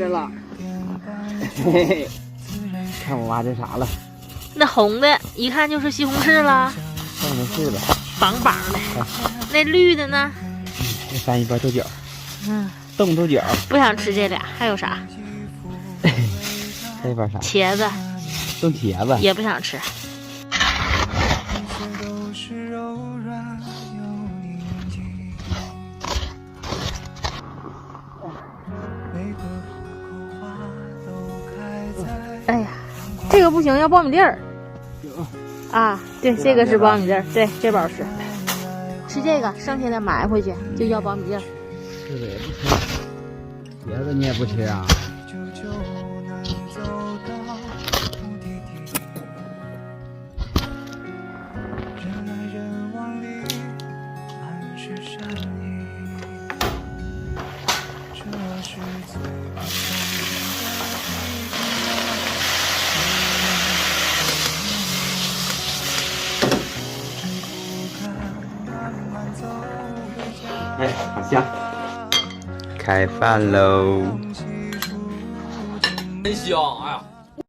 着了。嘿嘿，看我挖着啥了？那红的，一看就是西红柿了。西红柿吧，棒棒的。那绿的呢？再翻一包豆角。嗯，冻豆角。不想吃这俩，还有啥？这包啥？茄子。冻茄子。也不想吃。哎呀，这个不行，要苞米粒儿。啊，对，这个是苞米粒儿，对，这包是。吃这个，剩下的买回去就要苞米粒儿。这个也不吃，茄子你也不吃啊？哎，好香！开饭喽！真香。